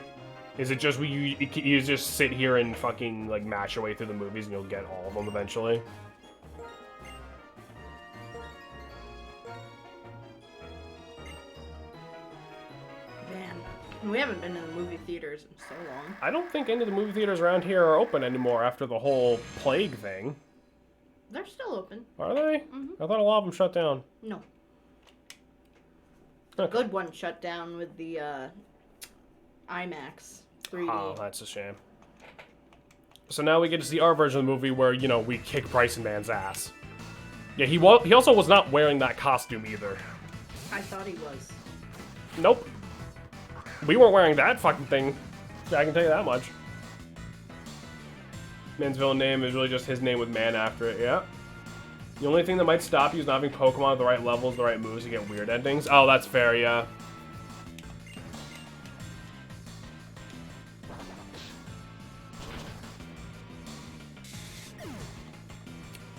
Is it just you just sit here and fucking, like, match your way through the movies and you'll get all of them eventually? We haven't been to the movie theaters in so long. I don't think any of the movie theaters around here are open anymore after the whole plague thing. They're still open. Are they? Mm-hmm. I thought a lot of them shut down. No. Okay. Good one shut down with the IMAX 3D. Oh, that's a shame. So now we get to see our version of the movie where, you know, we kick Bryson Man's ass. Yeah, he also was not wearing that costume either. I thought he was. Nope. We weren't wearing that fucking thing. I can tell you that much. Man's villain name is really just his name with man after it, yeah. The only thing that might stop you is not having Pokemon at the right levels, the right moves to get weird endings. Oh, that's fair, yeah.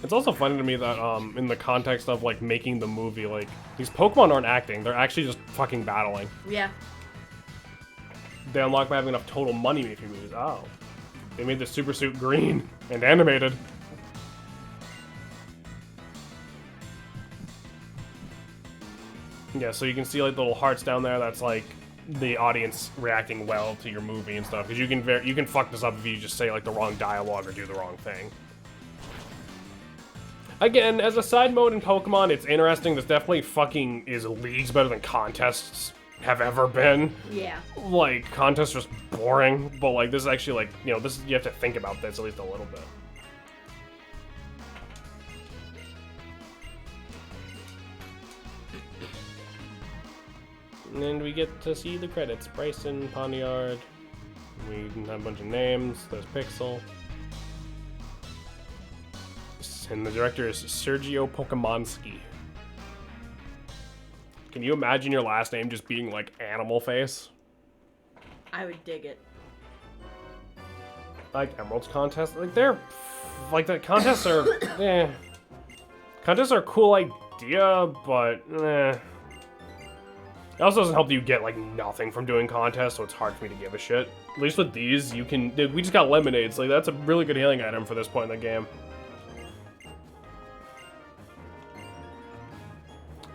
It's also funny to me that, in the context of, like, making the movie, like, these Pokemon aren't acting. They're actually just fucking battling. Yeah. They unlock by having enough total money making movies. Oh. They made the Super Suit green and animated. Yeah, so you can see like the little hearts down there. That's like the audience reacting well to your movie and stuff. Because you can fuck this up if you just say like the wrong dialogue or do the wrong thing. Again, as a side mode in Pokemon, it's interesting. This definitely fucking is leagues better than contests have ever been. Yeah. Like, contests are just boring, but like this is actually like, you know, you have to think about this at least a little bit. And we get to see the credits. Bryson, Poniard. We have a bunch of names. There's Pixel. And the director is Sergio Pokemonski. Can you imagine your last name just being like Animal Face? I would dig it. Like Emeralds contest, like they're like the contests are contests are a cool idea, but it also doesn't help that you get like nothing from doing contests, so it's hard for me to give a shit. At least with these, you can. We just got lemonades, like that's a really good healing item for this point in the game.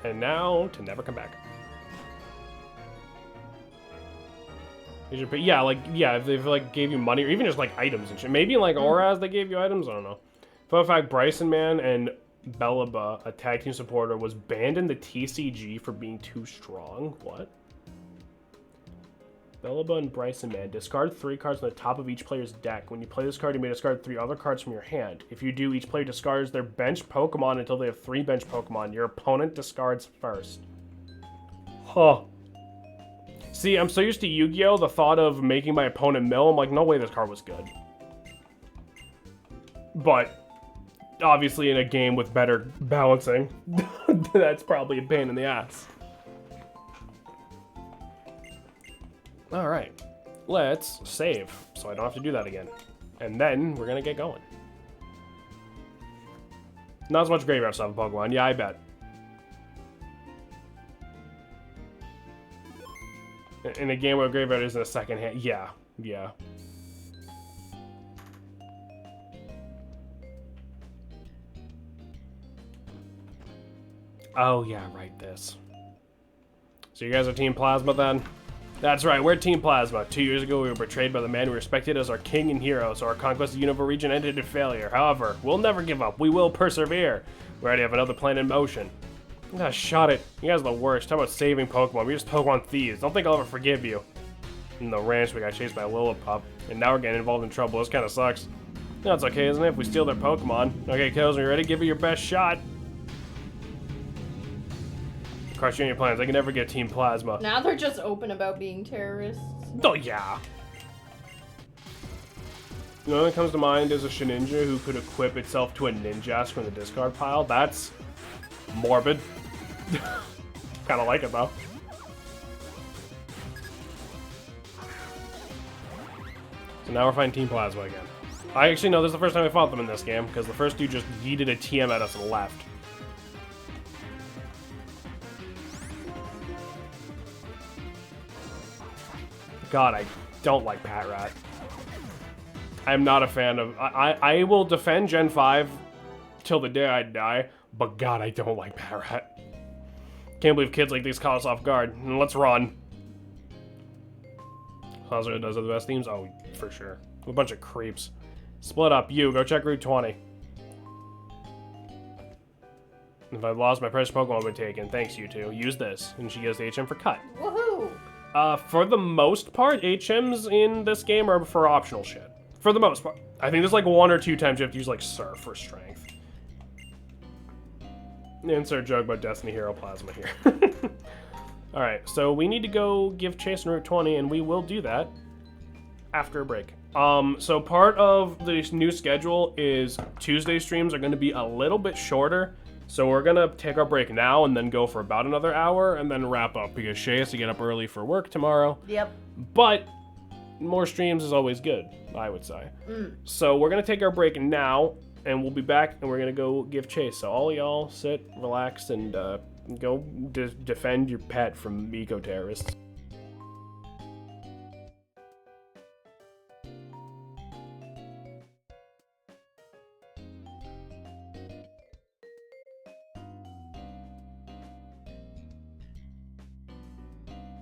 And now to never come back. Yeah, like, yeah, if they've, like, gave you money, or even just, like, items and shit. Maybe in, like, Auras they gave you items? I don't know. Fun fact, Bryson Man and Bellaba, a tag team supporter, was banned in the TCG for being too strong. What? Bellaba and Bryson Man. Discard 3 cards on the top of each player's deck. When you play this card, you may discard 3 other cards from your hand. If you do, each player discards their bench Pokemon until they have 3 bench Pokemon. Your opponent discards first. Huh. See, I'm so used to Yu-Gi-Oh! The thought of making my opponent mill, I'm like, no way this card was good. But, obviously in a game with better balancing, that's probably a pain in the ass. Alright, let's save, so I don't have to do that again. And then, we're gonna get going. Not as much graveyard stuff in Pokemon, yeah, I bet. In a game where graveyard isn't a second hand, yeah. Oh yeah, right, this. So you guys are Team Plasma then? That's right, we're Team Plasma. 2 years ago we were betrayed by the man we respected as our king and hero, so our conquest of the Unova region ended in failure. However, we'll never give up, we will persevere. We already have another plan in motion. Ah, shot it. You guys are the worst. Talk about saving Pokemon. We're just Pokemon thieves. Don't think I'll ever forgive you. In the ranch, we got chased by a Lillipup, and now we're getting involved in trouble. This kind of sucks. No, it's okay, isn't it, if we steal their Pokemon? Okay, kiddos, are you ready? Give it your best shot. Crush you on your plans. I can never get Team Plasma. Now they're just open about being terrorists. Oh, yeah. The only one that comes to mind is a Shedinja who could equip itself to a Ninjask from the discard pile. That's morbid. Kind of like it, though. So now we're fighting Team Plasma again. I actually know this is the first time I fought them in this game, because the first dude just yeeted a TM at us and left. God, I don't like Patrat. I'm not a fan of... I will defend Gen 5 till the day I die, but God, I don't like Patrat. Can't believe kids like these caught us off guard. Let's run. Hazard does have the best themes? Oh, for sure. A bunch of creeps. Split up. You, go check Route 20. If I've lost, my precious Pokemon will be taken. Thanks, you two. Use this. And she gives the HM for cut. Woohoo! For the most part, HMs in this game are for optional shit. For the most part. I think there's like 1 or 2 times you have to use like Surf for strength. Insert joke about Destiny Hero Plasma here. Alright, so we need to go give chase on Route 20, and we will do that after a break. So part of this new schedule is Tuesday streams are going to be a little bit shorter. So we're going to take our break now and then go for about another hour and then wrap up because Shay has to get up early for work tomorrow. Yep. But more streams is always good, I would say. So we're going to take our break now and we'll be back and we're going to go give chase. So all y'all sit, relax, and go defend your pet from eco-terrorists.